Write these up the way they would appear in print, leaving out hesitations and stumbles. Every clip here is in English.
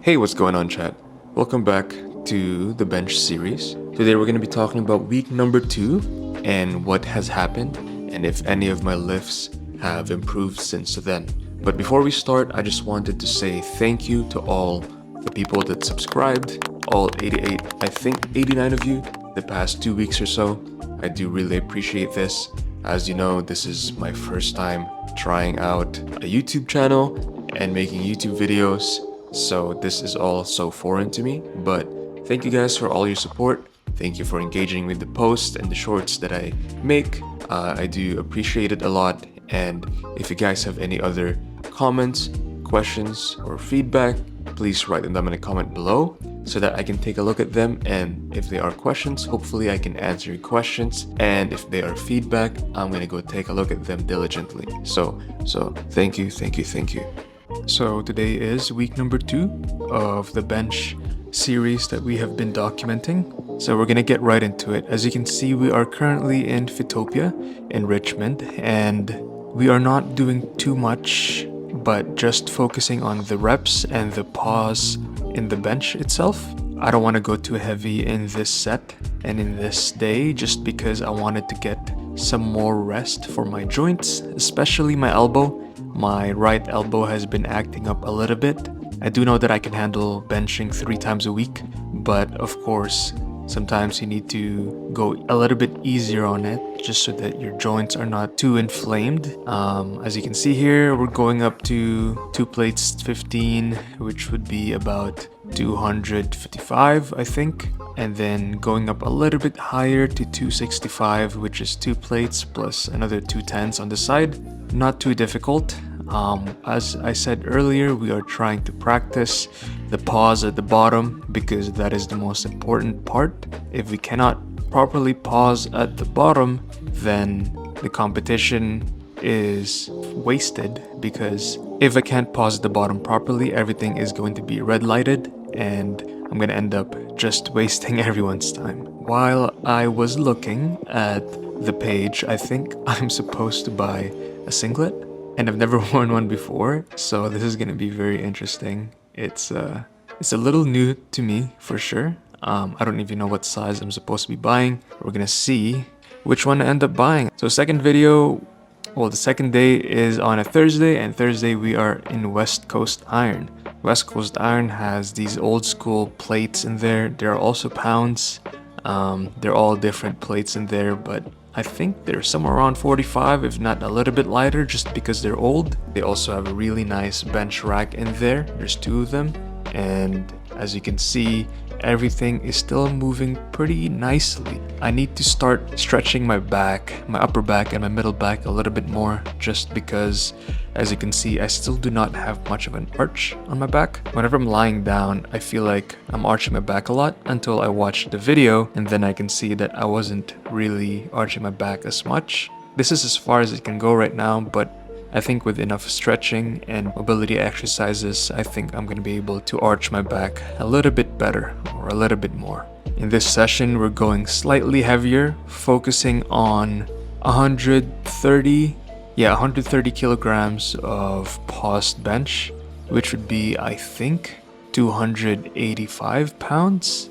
Hey, what's going on, chat? Welcome back to the bench series. Today we're going to be talking about week number 2 and what has happened and if any of my lifts have improved since then. But before we start, I just wanted to say thank you to all the people that subscribed, all 88, I think 89 of you, the past 2 weeks or so. I do really appreciate this. As you know, this is my first time trying out a YouTube channel and making YouTube videos. So this is all so foreign to me, but thank you guys for all your support. Thank you for engaging with the posts and the shorts that I make. I do appreciate it a lot. And if you guys have any other comments, questions, or feedback, please write them in a comment below so that I can take a look at them. And if they are questions, hopefully I can answer your questions. And if they are feedback, I'm gonna go take a look at them diligently. So thank you. So today is week number 2 of the bench series that we have been documenting. So we're gonna get right into it. As you can see, we are currently in Fitopia in Richmond, and we are not doing too much, but just focusing on the reps and the pause in the bench itself. I don't want to go too heavy in this set and in this day just because I wanted to get some more rest for my joints, especially my elbow. My right elbow has been acting up a little bit. I do know that I can handle benching 3 times a week, but of course, sometimes you need to go a little bit easier on it just so that your joints are not too inflamed. As you can see here, we're going up to 2 plates 15, which would be about 255, I think. And then going up a little bit higher to 265, which is 2 plates plus another 2 tens on the side. Not too difficult. As I said earlier, we are trying to practice the pause at the bottom because that is the most important part. If we cannot properly pause at the bottom, then the competition is wasted, because if I can't pause at the bottom properly, everything is going to be red lighted and I'm going to end up just wasting everyone's time. While I was looking at the page, I think I'm supposed to buy a singlet, and I've never worn one before, so this is gonna be very interesting. It's a little new to me for sure. I don't even know what size I'm supposed to be buying. We're gonna see which one I end up buying. So second video, well, the second day is on a Thursday, and Thursday we are in West Coast Iron. West Coast Iron has these old school plates in there. There are also pounds. They're all different plates in there, but I think they're somewhere around 45, if not a little bit lighter, just because they're old. They also have a really nice bench rack in there. There's 2 of them, and as you can see, everything is still moving pretty nicely. I need to start stretching my back, my upper back and my middle back a little bit more, just because, as you can see, I still do not have much of an arch on my back. Whenever I'm lying down, I feel like I'm arching my back a lot until I watch the video, and then I can see that I wasn't really arching my back as much. This is as far as it can go right now, but I think with enough stretching and mobility exercises, I think I'm going to be able to arch my back a little bit better, or a little bit more. In this session, we're going slightly heavier, focusing on 130 kilograms of paused bench, which would be, I think, 285 pounds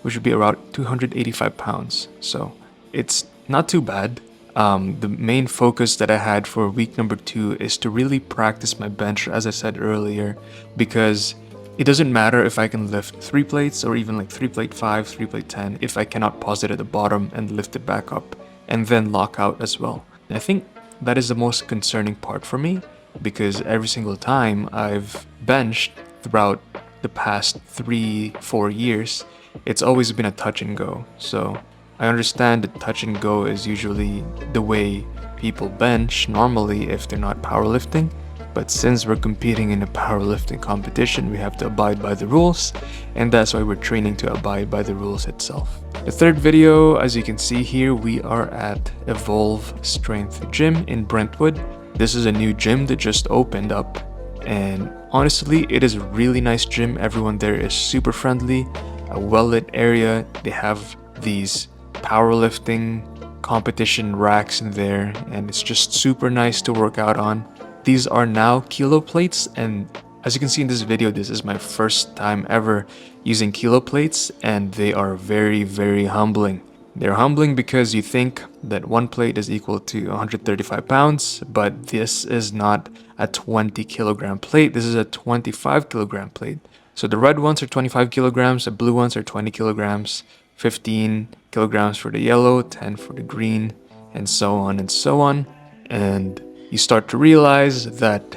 which would be around 285 pounds. So it's not too bad. The main focus that I had for week number 2 is to really practice my bench, as I said earlier, because it doesn't matter if I can lift 3 plates or even like 3 plate 5, 3 plate 10, if I cannot pause it at the bottom and lift it back up and then lock out as well. And I think that is the most concerning part for me, because every single time I've benched throughout the past 3-4 years, it's always been a touch and go. So I understand that touch and go is usually the way people bench normally if they're not powerlifting, but since we're competing in a powerlifting competition, we have to abide by the rules, and that's why we're training to abide by the rules itself. The third video, as you can see here, we are at Evolve Strength Gym in Brentwood. This is a new gym that just opened up, and honestly, it is a really nice gym. Everyone there is super friendly, a well-lit area. They have these powerlifting competition racks in there, and it's just super nice to work out on. These are now kilo plates, and As you can see in this video, this is my first time ever using kilo plates, and they are very, very humbling. They're humbling because you think that one plate is equal to 135 pounds, but this is not a 20 kilogram plate. This is a 25 kilogram plate. So the red ones are 25 kilograms, the blue ones are 20 kilograms, 15 kilograms for the yellow, 10 for the green, and so on and so on. And you start to realize that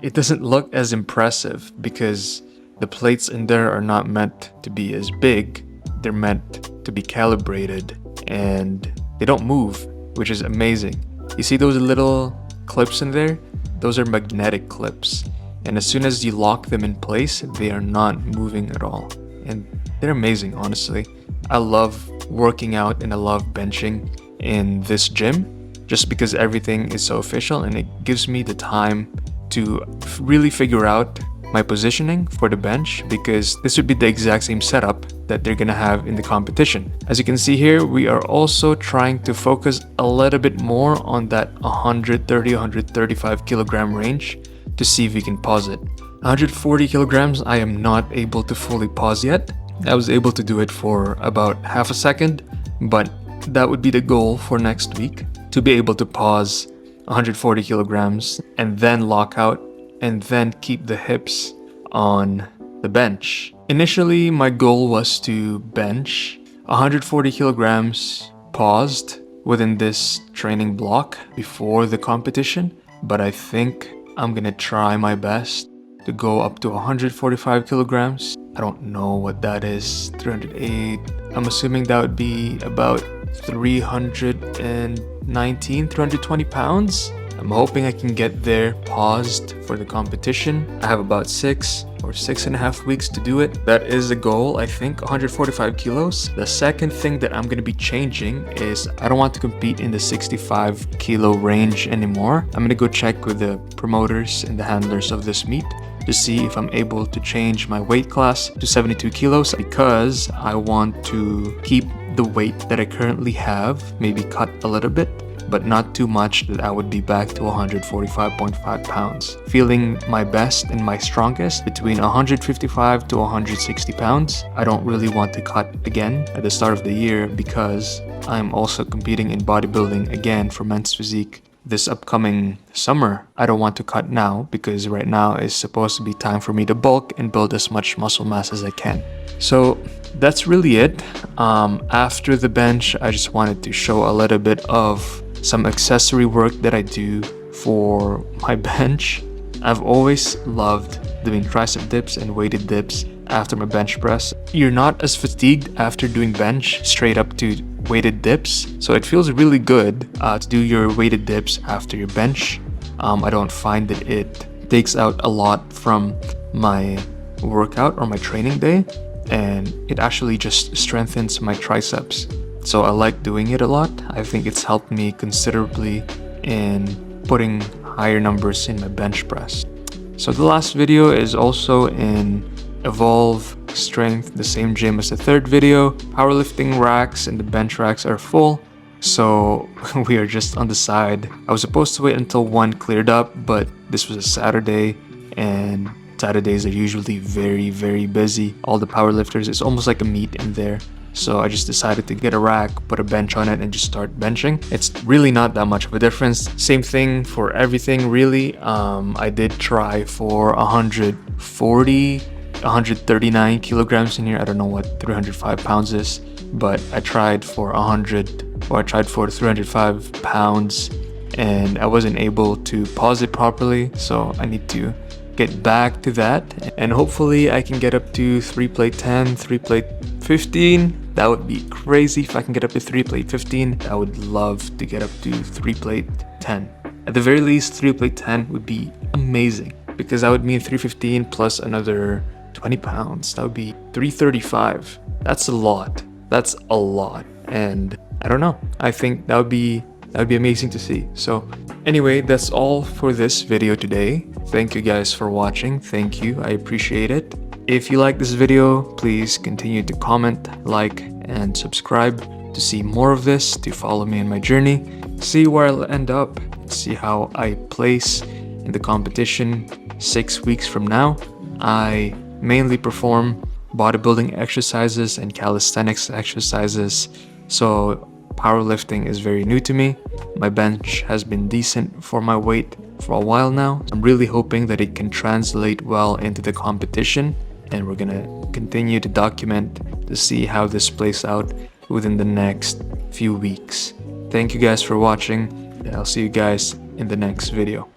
it doesn't look as impressive because the plates in there are not meant to be as big. They're meant to be calibrated and they don't move, which is amazing. You see those little clips in there? Those are magnetic clips. And as soon as you lock them in place, they are not moving at all. And they're amazing, honestly. I love working out and I love benching in this gym just because everything is so official and it gives me the time to really figure out my positioning for the bench, because this would be the exact same setup that they're gonna have in the competition. As you can see here, we are also trying to focus a little bit more on that 130-135 kilogram range to see if we can pause it. 140 kilograms, I am not able to fully pause yet. I was able to do it for about half a second, but that would be the goal for next week, to be able to pause 140 kilograms and then lock out and then keep the hips on the bench. Initially, my goal was to bench 140 kilograms paused within this training block before the competition, but I think I'm gonna try my best to go up to 145 kilograms. I don't know what that is, 308. I'm assuming that would be about 320 pounds. I'm hoping I can get there paused for the competition. I have about 6 or 6.5 weeks to do it. That is the goal, I think, 145 kilos. The second thing that I'm gonna be changing is I don't want to compete in the 65 kilo range anymore. I'm gonna go check with the promoters and the handlers of this meet to see if I'm able to change my weight class to 72 kilos because I want to keep the weight that I currently have, maybe cut a little bit, but not too much that I would be back to 145.5 pounds. Feeling my best and my strongest between 155 to 160 pounds. I don't really want to cut again at the start of the year because I'm also competing in bodybuilding again for men's physique this upcoming summer. I don't want to cut now because right now is supposed to be time for me to bulk and build as much muscle mass as I can. So that's really it. After the bench, I just wanted to show a little bit of some accessory work that I do for my bench. I've always loved doing tricep dips and weighted dips after my bench press. You're not as fatigued after doing bench straight up to weighted dips, so it feels really good to do your weighted dips after your bench. I don't find that it takes out a lot from my workout or my training day, and it actually just strengthens my triceps. So I like doing it a lot. I think it's helped me considerably in putting higher numbers in my bench press. So the last video is also in Evolve Strength, the same gym as the third video. Powerlifting racks and the bench racks are full, so we are just on the side. I was supposed to wait until one cleared up, but this was a Saturday and Saturdays are usually very, very busy. All the powerlifters, it's almost like a meet in there. So I just decided to get a rack, put a bench on it, and just start benching. It's really not that much of a difference. Same thing for everything, really. I did try for 140, 139 kilograms in here. I don't know what 305 pounds is, but I tried for 305 pounds, and I wasn't able to pause it properly. So I need to get back to that, and hopefully I can get up to 3 plate 10, 3 plate 15. That would be crazy if I can get up to 3 plate 15. I would love to get up to 3 plate 10. At the very least, 3 plate 10 would be amazing because that would mean 315 plus another 20 pounds. That would be 335. That's a lot. That's a lot. And I don't know. I think that would be amazing to see. So anyway, that's all for this video today. Thank you guys for watching. Thank you. I appreciate it. If you like this video, please continue to comment, like, and subscribe to see more of this, to follow me in my journey, see where I'll end up, see how I place in the competition, 6 weeks from now. I mainly perform bodybuilding exercises and calisthenics exercises, so powerlifting is very new to me. My bench has been decent for my weight for a while now. I'm really hoping that it can translate well into the competition, and we're gonna continue to document to see how this plays out within the next few weeks. Thank you guys for watching, and I'll see you guys in the next video.